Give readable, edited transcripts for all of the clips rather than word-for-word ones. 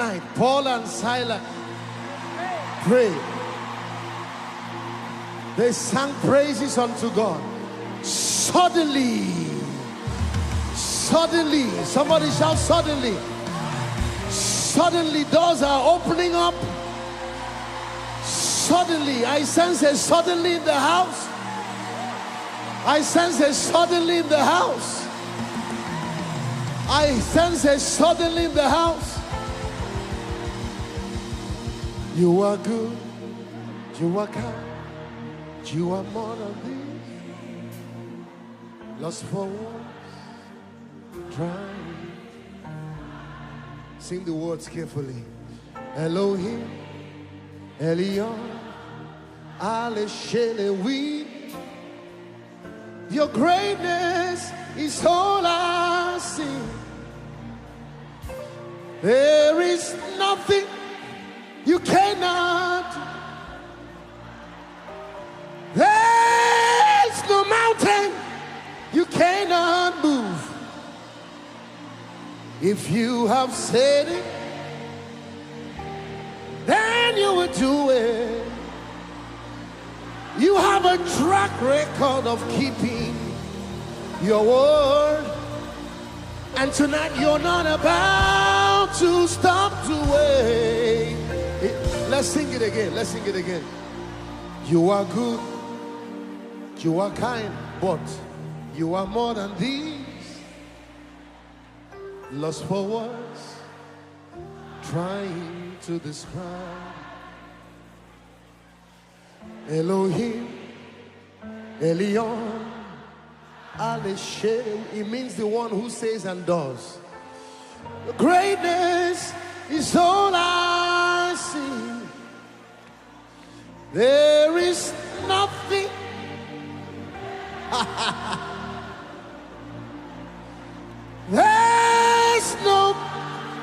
night, Paul and Silas prayed. They sang praises unto God. Suddenly, somebody shout suddenly. Suddenly doors are opening up. Suddenly, I sense a suddenly in the house. I sense a suddenly in the house. I sense a suddenly in the house. You are good. You are kind. You are more than this. Lost for words. Trying. Sing the words carefully. Elohim, Elion, Ale Shelewi. Your greatness is all I see. There is nothing you cannot do. There's no mountain you cannot move. If you have said it, then you will do it. You have a track record of keeping your word. And tonight you're not about to stop doing. Let's sing it again. Let's sing it again. You are good. You are kind. But you are more than these. Lost for words. Trying to describe. Elohim, Elion, Ale-Shem. It means the one who says and does. The greatness is all I see. There is nothing. There's no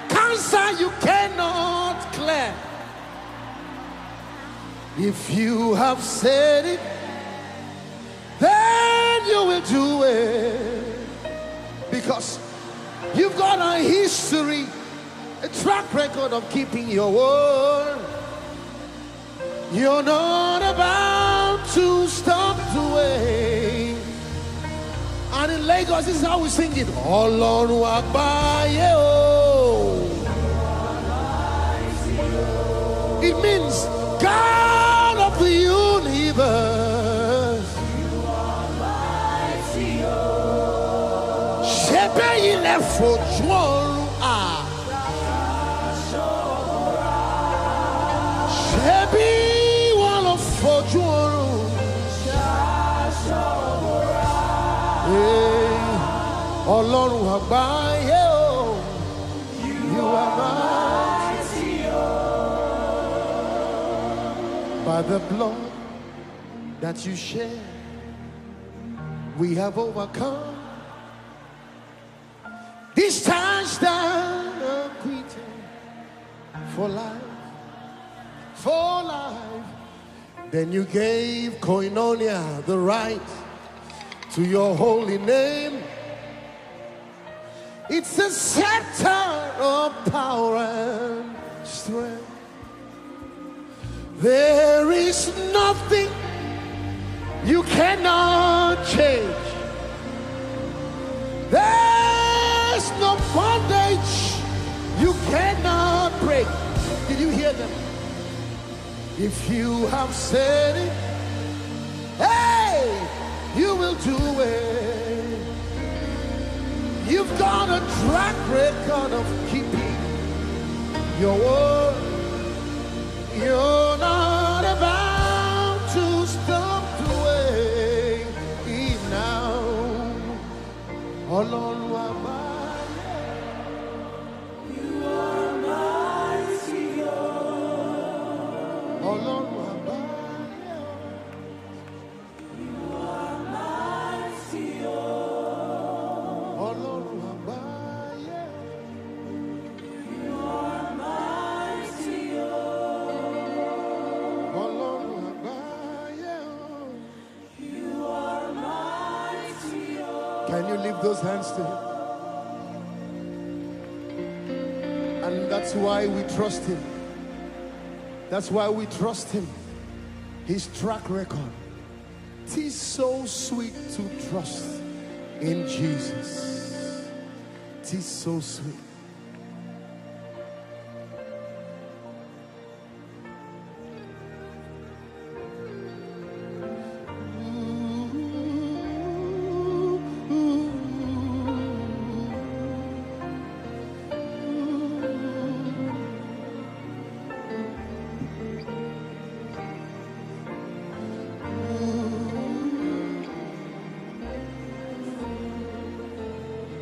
cancer you cannot clear. If you have said it, then you will do it. Because you've got a history, a track record of keeping your word. You're not about to stop doing. And in Lagos, this is how we sing it. Ọlọ́run àgbáyé o. It means God of the universe. Ṣebí ilẹ̀ fojú ọ̀run à. Ṣebí wọ́n lọ fojú ọ̀run. Ọlọ́run àgbáyé o. You are mighty o. By the blood that you shed, we have overcome. This touchdown acquitted for life, for life. Then you gave Koinonia the right to your holy name. It's a scepter of power and strength. There is nothing you cannot change. There's no bondage you cannot break. Did you hear them? If you have said it, hey, you will do it. You've got a track record of keeping your word. You're not about to stop doing it now. Ọlọ́run àgbáyé. You are mighty, Ọlọ́run àgbáyé. You are mighty, Ọlọ́run àgbáyé. You are mighty, Ọlọ́run àgbáyé. You are mighty. Can you lift those hands to him? And that That's why we trust him. That's why we trust him. His track record. It is so sweet to trust in Jesus. It is so sweet.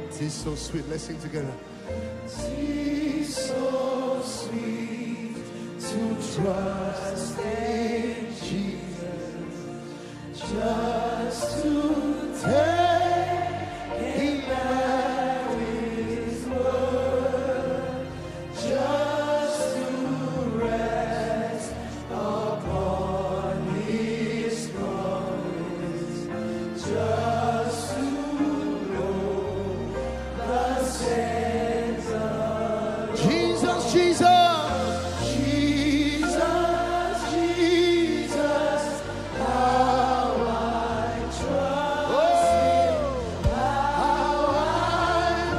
It is so sweet. Let's sing together. It is so sweet to trust in Jesus, just to take him at his word, just to rest upon his promise, just to Jesus, Jesus, Jesus, Jesus, how I trust Him, how I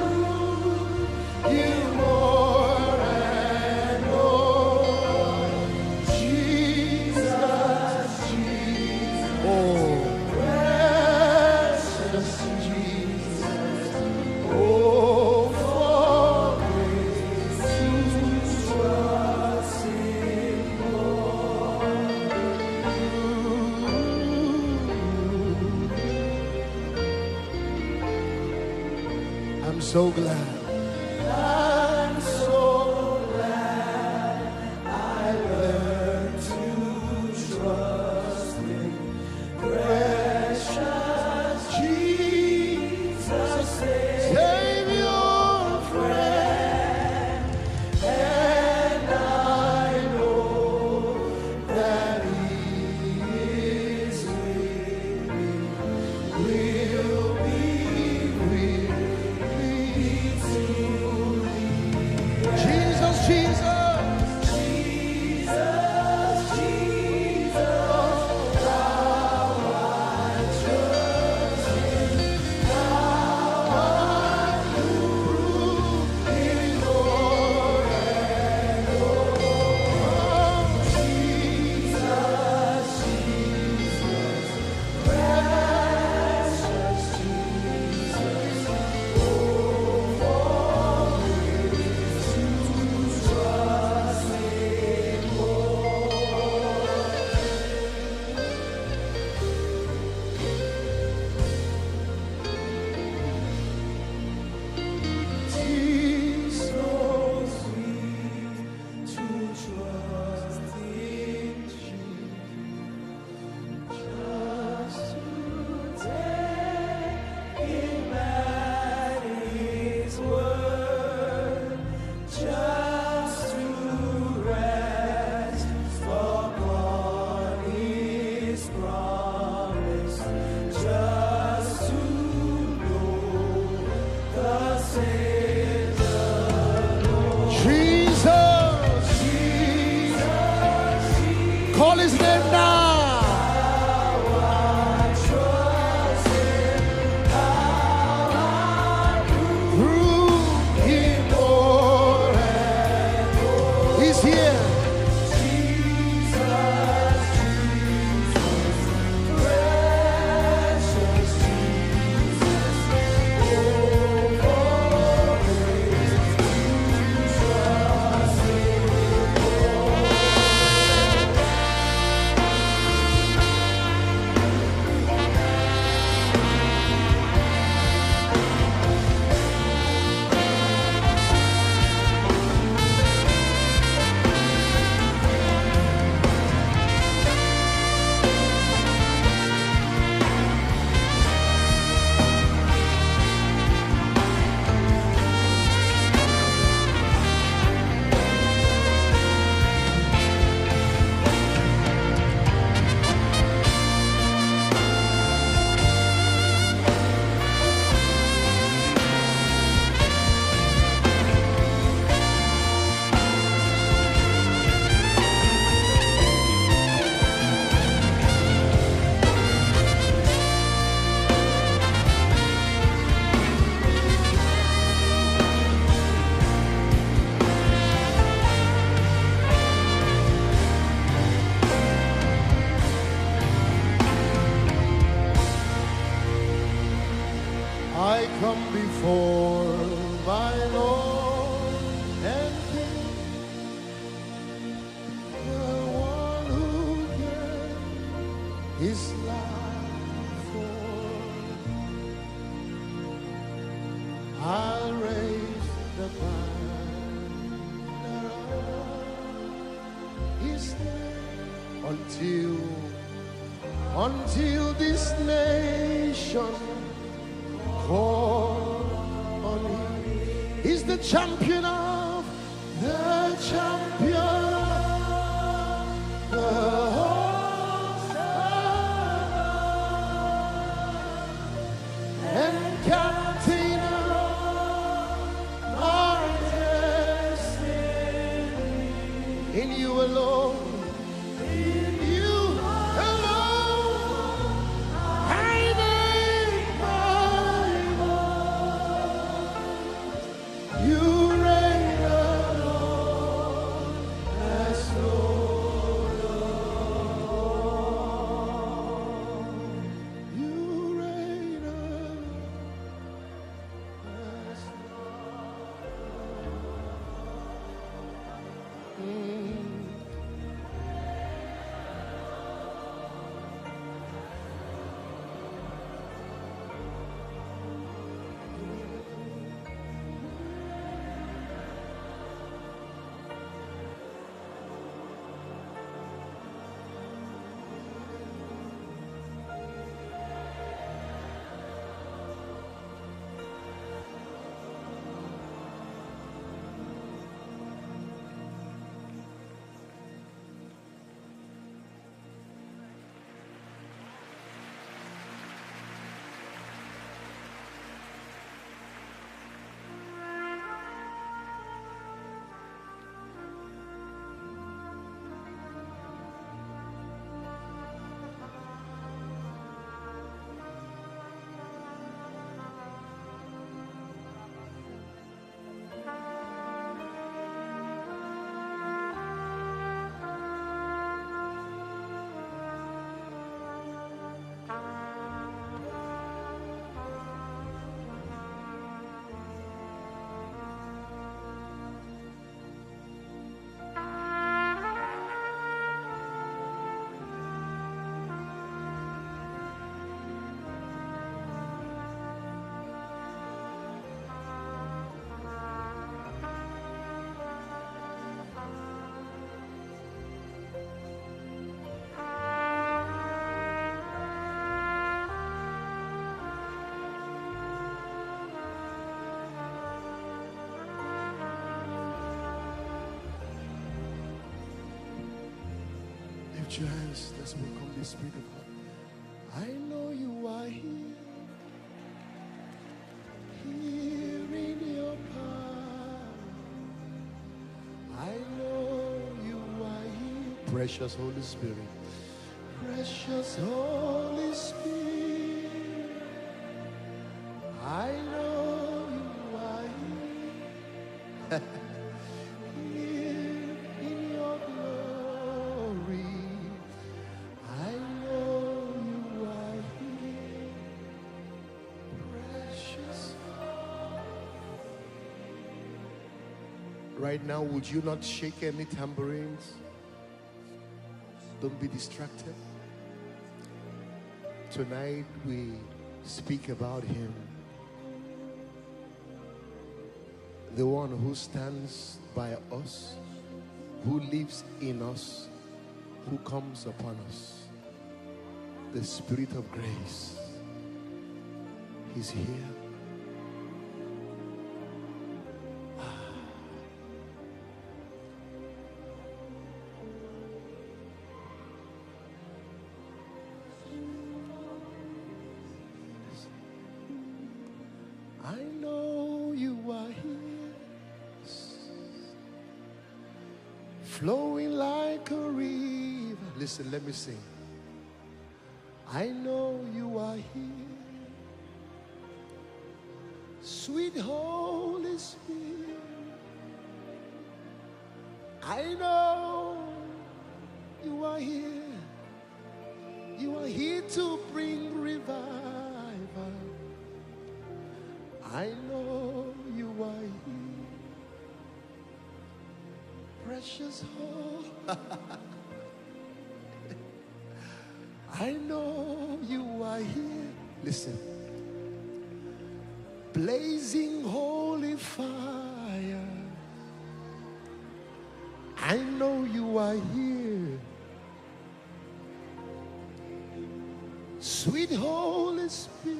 love you more and more. Jesus, Jesus, oh, precious Jesus, oh. I'm so glad. I'm so glad I learned to trust in precious Jesus, Savior, friend, and I know that He is with me, will be with me. Jesus, Jesus, Jesus, Jesus, how I trust Him, how I prove His Lord and Lord. Jesus, Jesus, precious Jesus, oh, call His name now. Prove Him more and more. He's here. Jesus, Jesus, precious Jesus, oh, trust Him. for my Lord and King, the one who gave his life for. I'll raise the banner of his name until this nation call on him. He's the champion of the champion of the host and captain of our destiny. In you alone. Lift your hands, let's welcome the Spirit of God. I know you are here, here in your power. I know you are here, precious Holy Spirit, precious Holy Spirit. I know you are here. Right now, would you not shake any tambourines? Don't be distracted. Tonight we speak about him, the one who stands by us, who lives in us, who comes upon us, the Spirit of grace. He's here. I know you are here, flowing like a river. Listen, let me sing. I know you are here, sweet Holy Spirit. I know you are here. You are here to bring revival. I know you are here, precious hope. I know you are here. Listen. Blazing holy fire. I know you are here. Sweet Holy Spirit.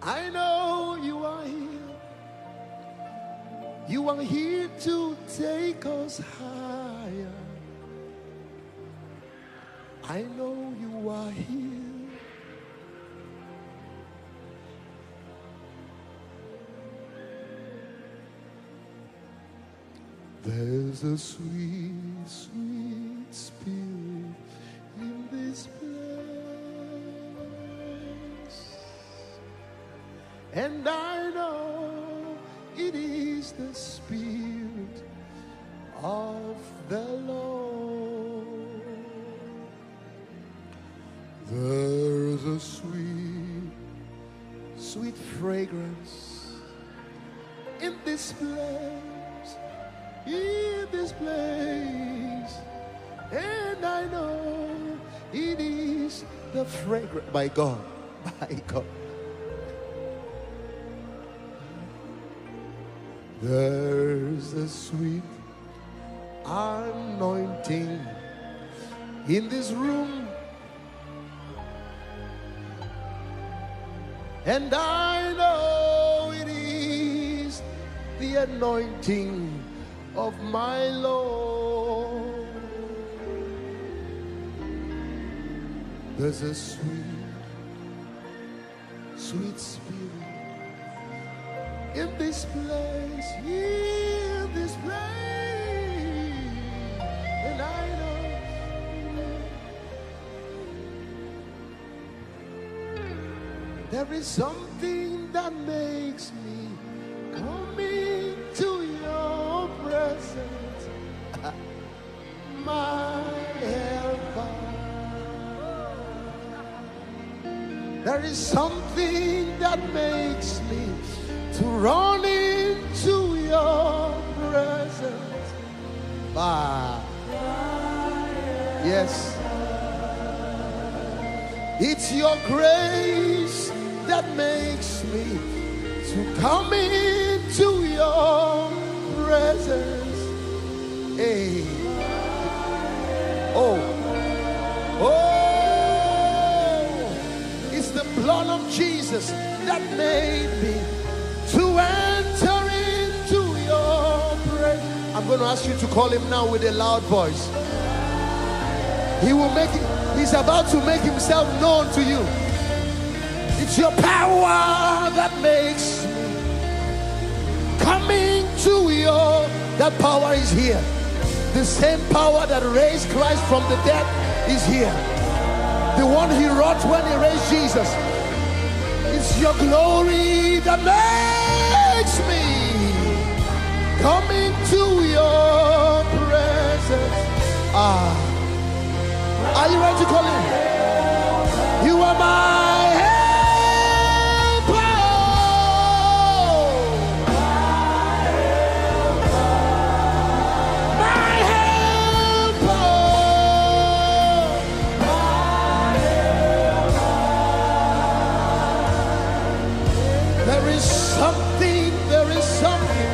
I know you are here. You are here to take us higher. I know you are here. There's a sweet, sweet spirit in this place, and I know it is the Spirit of the Lord. There's a sweet, sweet fragrance in this place, in this place, and I know it is the fragrance. By God, by God. There's a sweet anointing in this room, and I know it is the anointing of my Lord. There's a sweet, sweet spirit in this place, in this place, and I know there is something that makes me come into your presence, my helper. There is something that makes me to run into your presence. Yes, it's your grace that makes me to come into your presence. Hey. Oh, it's the blood of Jesus that made me to enter into your presence. I'm going to ask you to call him now with a loud voice. He will make it. He's about to make himself known to you. It's your power that makes me coming to your. That power is here. The same power that raised Christ from the dead is here. The one he wrought when he raised Jesus. It's your glory that makes me coming to your presence. Are you ready to call him? You are my helper. My helper. There is something, there is something.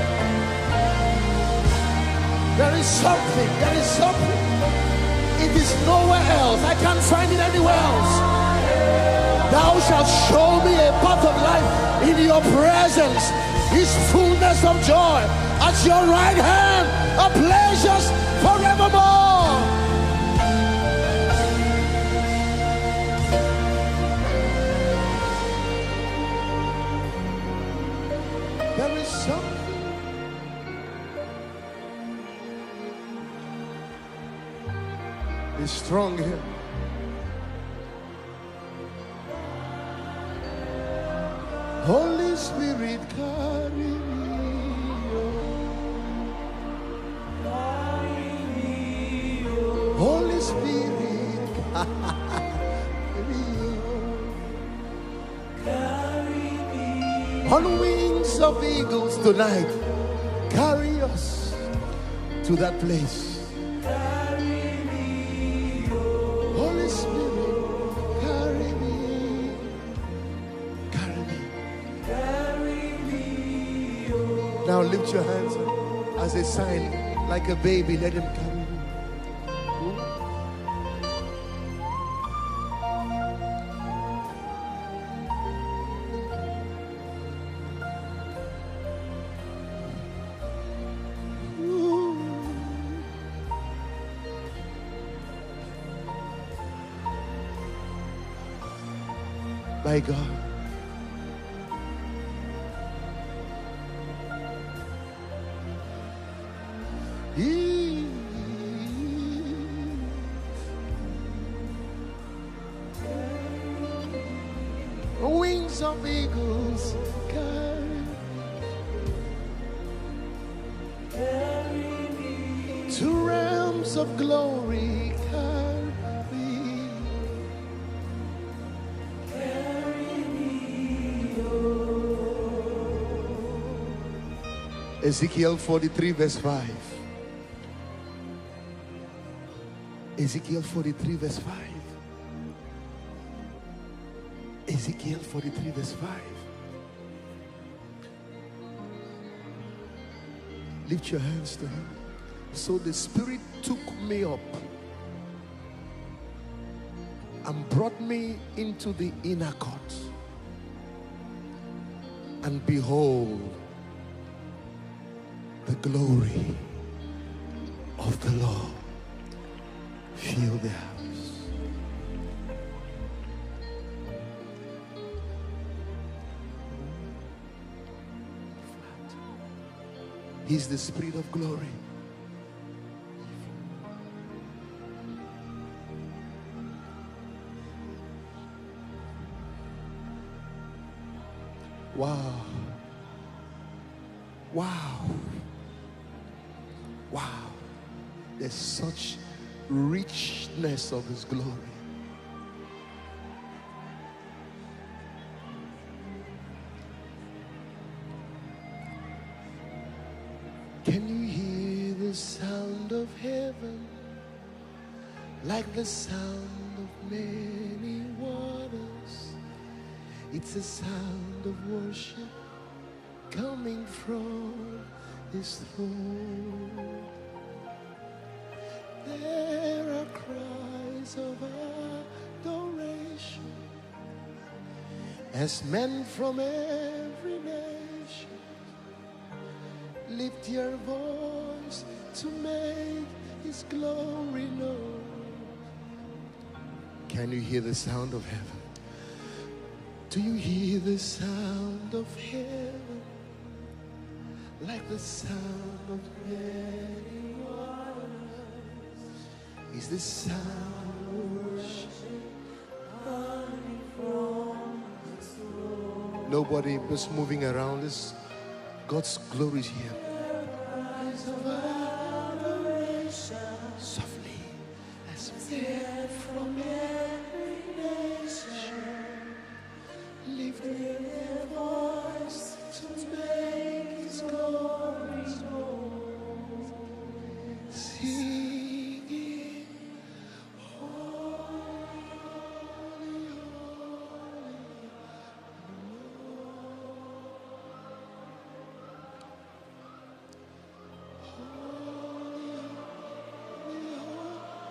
There is something, there is something. It is nowhere else. I can't find it anywhere else. Thou shalt show me a path of life. In your presence is fullness of joy. At your right hand are pleasures forevermore. There is something. Is strong here. Holy Spirit, carry me. Holy Spirit, carry me. On wings of eagles tonight, carry us to that place. Carry me, oh. Holy Spirit, carry me. Carry me. Carry me, oh. Now lift your hands as a sign, like a baby, let him carry you. My God. Wings of eagles carry me to realms of glory. Ezekiel 43 verse 5. Ezekiel 43 verse 5. Ezekiel 43 verse 5. Lift your hands to him. So the Spirit took me up and brought me into the inner court. And behold, the glory of the Lord filled the house. He's the Spirit of glory. Wow. Wow. Wow. There's such richness of His glory. Can you hear the sound of heaven like the sound of many waters? It's a sound of worship coming from His throne. There are cries of adoration as men from every nation lift your voice to make His glory known. Can you hear the sound of heaven? Do you hear the sound of heaven like the sound of many waters? Is the sound of worship coming from His throne? Nobody just moving around. This God's glory is here. Softly as men from every nation lift their voice to make His glory known, singing, holy, holy, holy.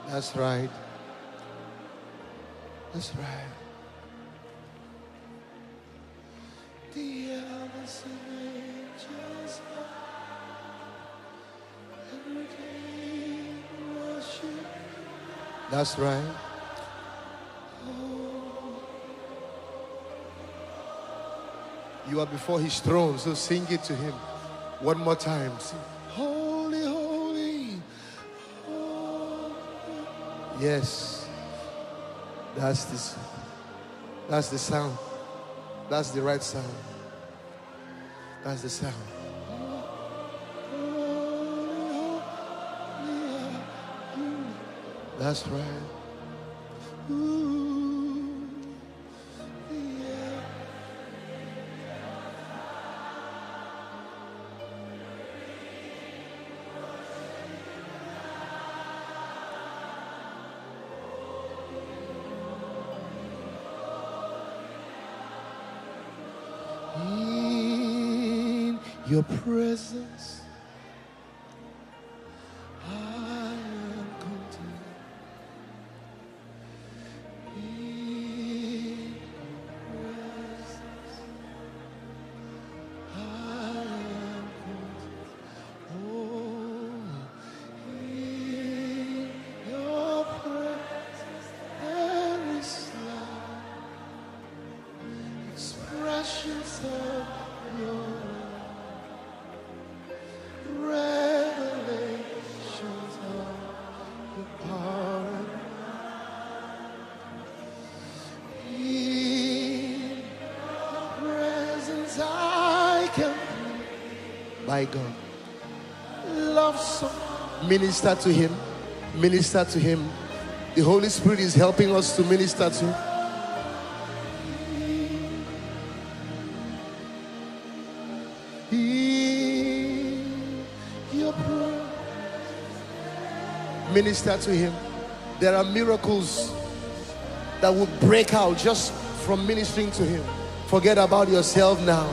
That's right. That's right. The elders and angels every day worship. That's right. You are before His throne, so sing it to Him one more time. Sing, holy, holy, holy. Yes, that's this. That's the sound. That's the right sound. That's the sound. That's right. your presence. I am content in presence. I am content. Oh, in your presence there is life, expressions of your revelations of your power. In your presence I can, my God, love song. Minister to him. Minister to him. The Holy Spirit is helping us to minister to him. Minister to him. There are miracles that will break out just from ministering to him. Forget about yourself now.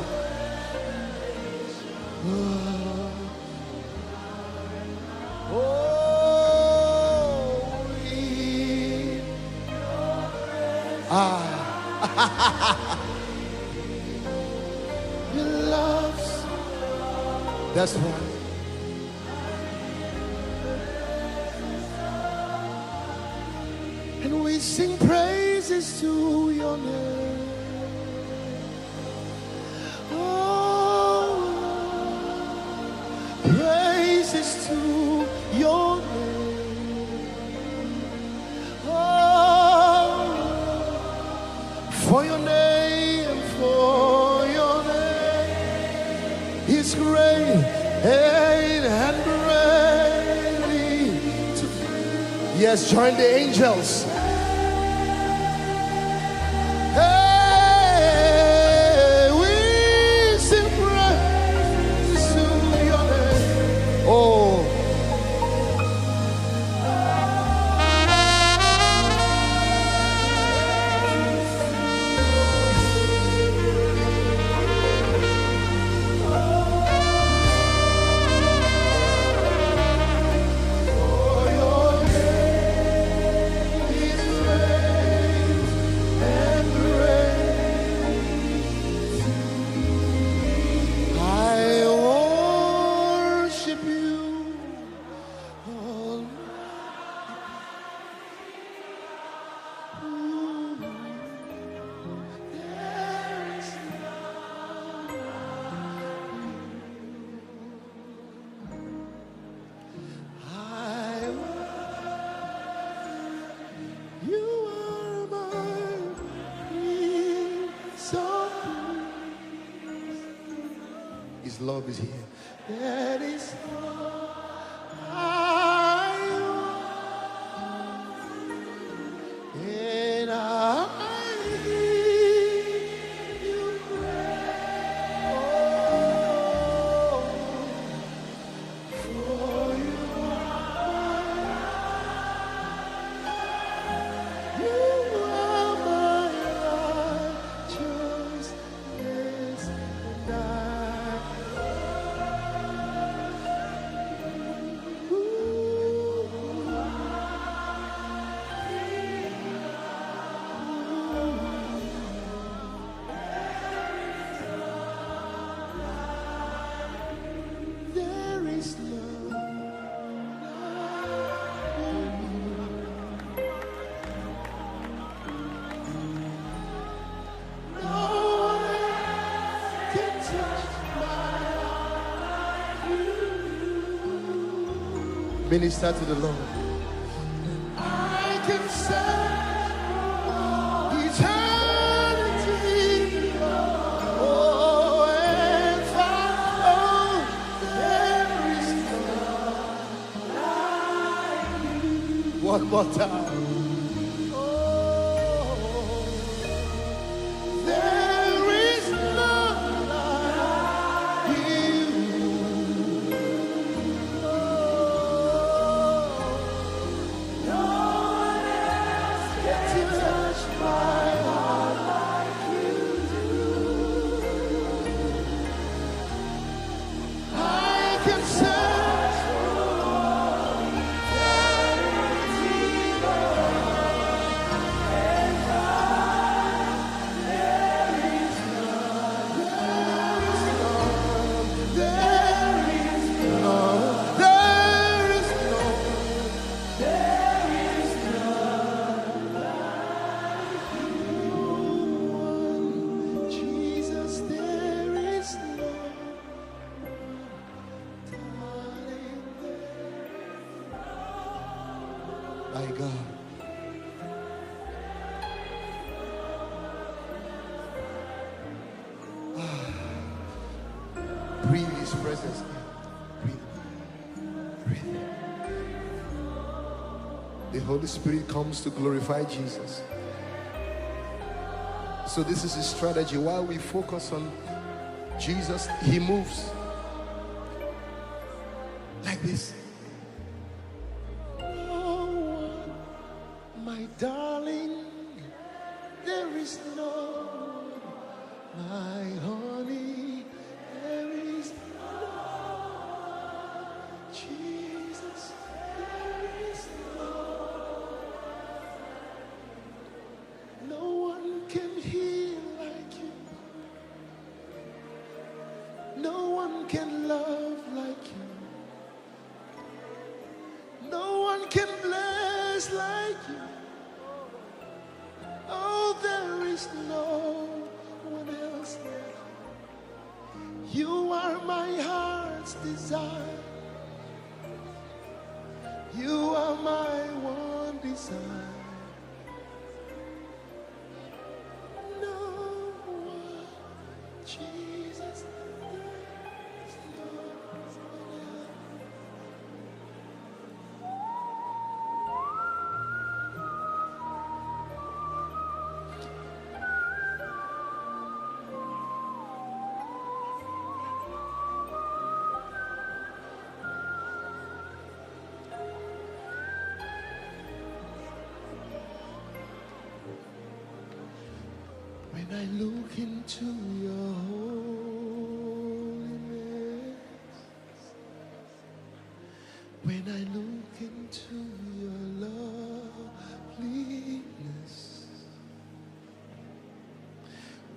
Your loves. That's right. And we sing praises to your name. Oh, praises to your name. Oh, for your name, for your name is great and greatly to be. Yes, join the angels. Hey, we sing praises to your name. Oh. His love is here. That is all I want, and I give you praise. Oh, for you are my righteousness, and I. Minister to the Lord. I can say eternity. Oh, and follow. There is none like you. One more time. My God. Breathe His presence. Breathe. Breathe. The Holy Spirit comes to glorify Jesus. So this is His strategy. While we focus on Jesus, He moves like this. Oh, my darling, there is no one, my honey, there is no Jesus, there is no one can heal like you, no one can love like you. No one can bless like you. Oh, there is no one else. You are my heart's desire. You are my one desire. No one, Jesus. When I look into your holiness, when I look into your loveliness,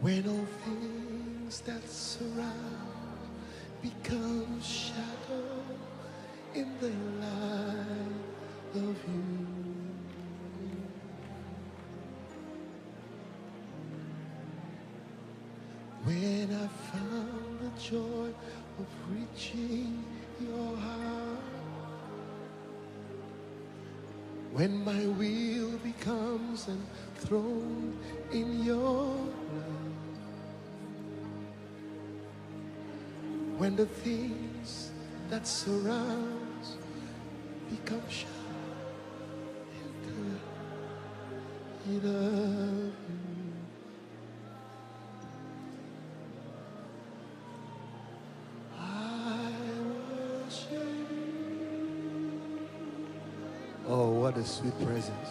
when all things that surround become shadow in the light of you. When I found the joy of reaching your heart, when my will becomes enthroned in your love, when the things that surround become shadow in the light of you. Oh, what a sweet presence.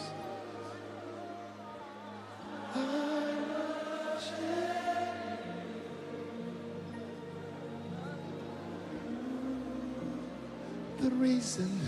The reason